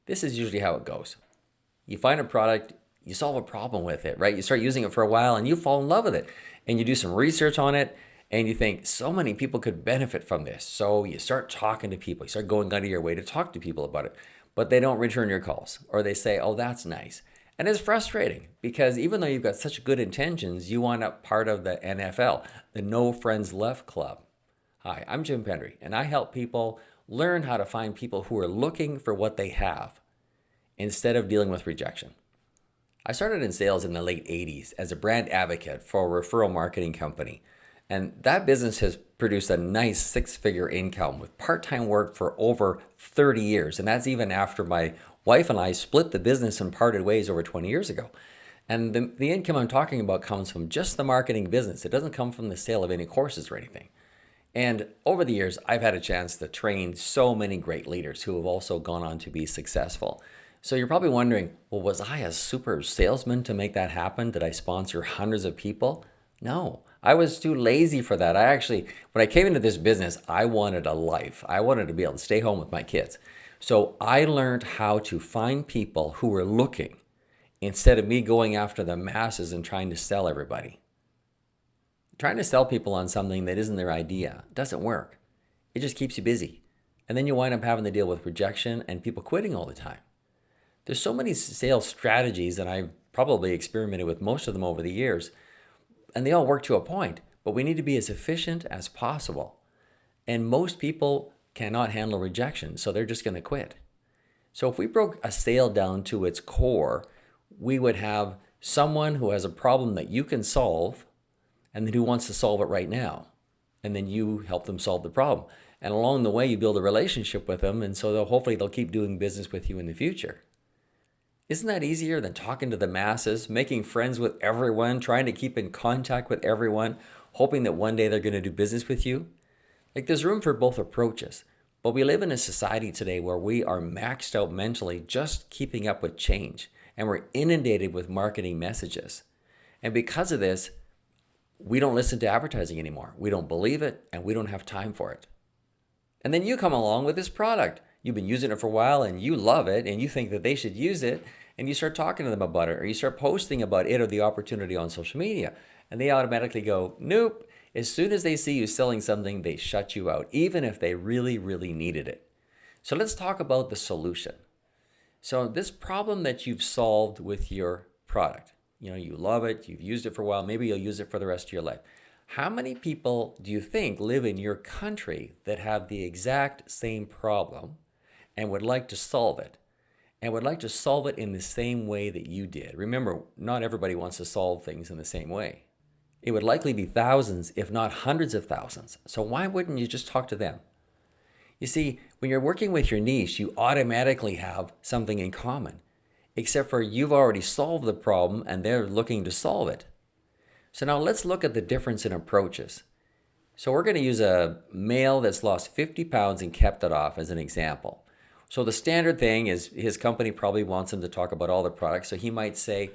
This is usually how it goes. You find a product, you solve a problem with it, right? You start using it for a while and you fall in love with it. And you do some research on it and you think so many people could benefit from this. So you start talking to people, you start going out of your way to talk to people about it, but they don't return your calls or they say, oh, that's nice. And it's frustrating because even though you've got such good intentions, you wind up part of the NFL, the No Friends Left Club. Hi, I'm Jim Pendree, and I help people learn how to find people who are looking for what they have instead of dealing with rejection. I started in sales in the late 80s as a brand advocate for a referral marketing company. And that business has produced a nice six-figure income with part-time work for over 30 years. And that's even after my wife and I split the business and parted ways over 20 years ago. And the income I'm talking about comes from just the marketing business. It doesn't come from the sale of any courses or anything. And over the years, I've had a chance to train so many great leaders who have also gone on to be successful. So you're probably wondering, well, was I a super salesman to make that happen? Did I sponsor hundreds of people? No, I was too lazy for that. When I came into this business, I wanted a life. I wanted to be able to stay home with my kids. So I learned how to find people who were looking instead of me going after the masses and trying to sell everybody. Trying to sell people on something that isn't their idea doesn't work. It just keeps you busy. And then you wind up having to deal with rejection and people quitting all the time. There's so many sales strategies, and I've probably experimented with most of them over the years, and they all work to a point, but we need to be as efficient as possible. And most people cannot handle rejection, so they're just going to quit. So if we broke a sale down to its core, we would have someone who has a problem that you can solve and then who wants to solve it right now. And then you help them solve the problem. And along the way, you build a relationship with them, and so hopefully they'll keep doing business with you in the future. Isn't that easier than talking to the masses, making friends with everyone, trying to keep in contact with everyone, hoping that one day they're going to do business with you? Like there's room for both approaches, but we live in a society today where we are maxed out mentally just keeping up with change, and we're inundated with marketing messages. And because of this, we don't listen to advertising anymore. We don't believe it, and we don't have time for it. And then you come along with this product. You've been using it for a while and you love it and you think that they should use it, and you start talking to them about it or you start posting about it or the opportunity on social media, and they automatically go, nope. As soon as they see you selling something, they shut you out, even if they really, really needed it. So let's talk about the solution. So this problem that you've solved with your product, you love it, you've used it for a while, maybe you'll use it for the rest of your life. How many people do you think live in your country that have the exact same problem and would like to solve it, and would like to solve it in the same way that you did? Remember, not everybody wants to solve things in the same way. It would likely be thousands, if not hundreds of thousands. So why wouldn't you just talk to them? You see, when you're working with your niche, you automatically have something in common, except for you've already solved the problem and they're looking to solve it. So now let's look at the difference in approaches. So we're going to use a male that's lost 50 pounds and kept it off as an example. So the standard thing is his company probably wants him to talk about all the products. So he might say,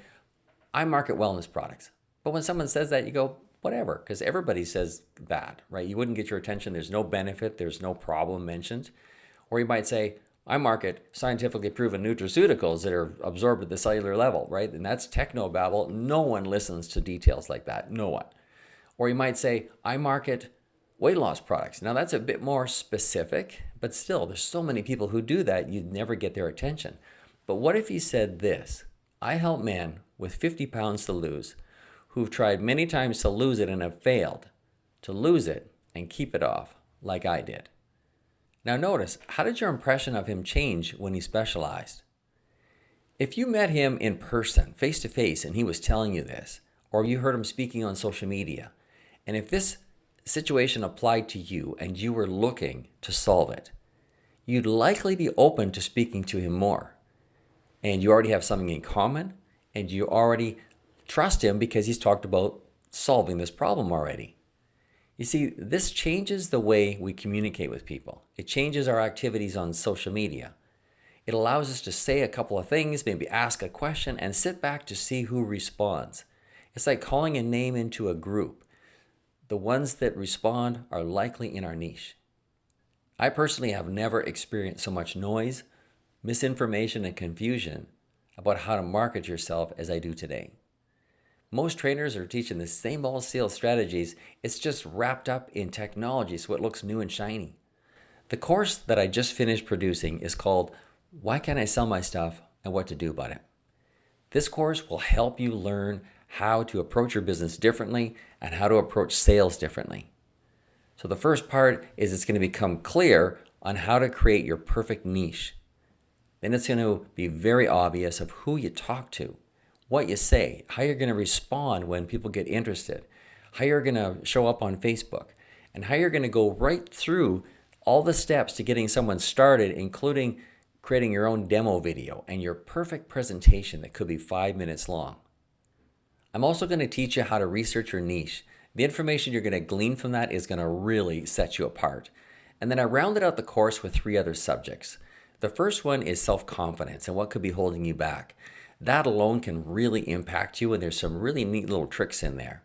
I market wellness products. But when someone says that, you go, whatever, because everybody says that, right? You wouldn't get your attention. There's no benefit. There's no problem mentioned. Or you might say, I market scientifically proven nutraceuticals that are absorbed at the cellular level, right? And that's technobabble. No one listens to details like that. No one. Or you might say, I market weight loss products. Now that's a bit more specific, but still, there's so many people who do that, you'd never get their attention. But what if you said this? I help men with 50 pounds to lose who've tried many times to lose it and have failed to lose it and keep it off like I did. Now notice, how did your impression of him change when he specialized? If you met him in person, face to face, and he was telling you this, or you heard him speaking on social media, and if this situation applied to you and you were looking to solve it, you'd likely be open to speaking to him more. And you already have something in common, and you already trust him because he's talked about solving this problem already. You see, this changes the way we communicate with people. It changes our activities on social media. It allows us to say a couple of things, maybe ask a question, and sit back to see who responds. It's like calling a name into a group. The ones that respond are likely in our niche. I personally have never experienced so much noise misinformation, and confusion about how to market yourself as I do today. Most trainers are teaching the same old sales strategies, it's just wrapped up in technology so it looks new and shiny. The course that I just finished producing is called Why Can't I Sell My Stuff and What to Do About It. This course will help you learn how to approach your business differently and how to approach sales differently. So the first part is it's going to become clear on how to create your perfect niche. Then it's going to be very obvious of who you talk to, what you say, how you're going to respond when people get interested, how you're going to show up on Facebook, and how you're going to go right through all the steps to getting someone started, including creating your own demo video and your perfect presentation that could be 5 minutes long. I'm also going to teach you how to research your niche. The information you're going to glean from that is going to really set you apart. And then I rounded out the course with 3 other subjects. The first one is self-confidence and what could be holding you back. That alone can really impact you, and there's some really neat little tricks in there.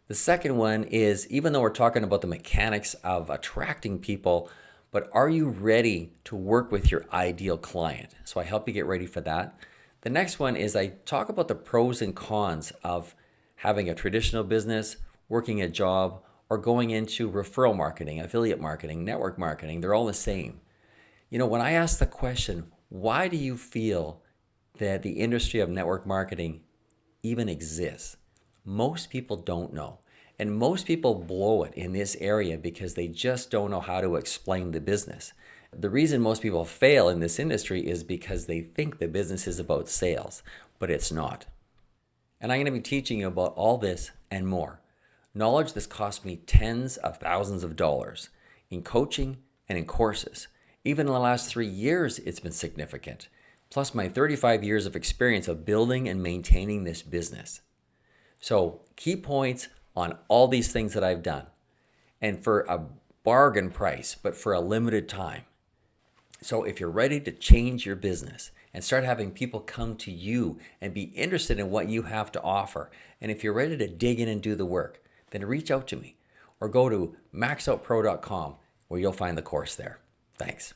The second one is, even though we're talking about the mechanics of attracting people, but are you ready to work with your ideal client? So I help you get ready for that. The next one is I talk about the pros and cons of having a traditional business, working a job, or going into referral marketing, affiliate marketing, network marketing. They're all the same. You know, when I ask the question, why do you feel that the industry of network marketing even exists? Most people don't know. And most people blow it in this area because they just don't know how to explain the business. The reason most people fail in this industry is because they think the business is about sales, but it's not. And I'm going to be teaching you about all this and more. Knowledge that's cost me tens of thousands of dollars in coaching and in courses. Even in the last 3 years, it's been significant. Plus my 35 years of experience of building and maintaining this business. So key points on all these things that I've done, and for a bargain price, but for a limited time. So if you're ready to change your business and start having people come to you and be interested in what you have to offer, and if you're ready to dig in and do the work, then reach out to me or go to maxoutpro.com where you'll find the course there. Thanks.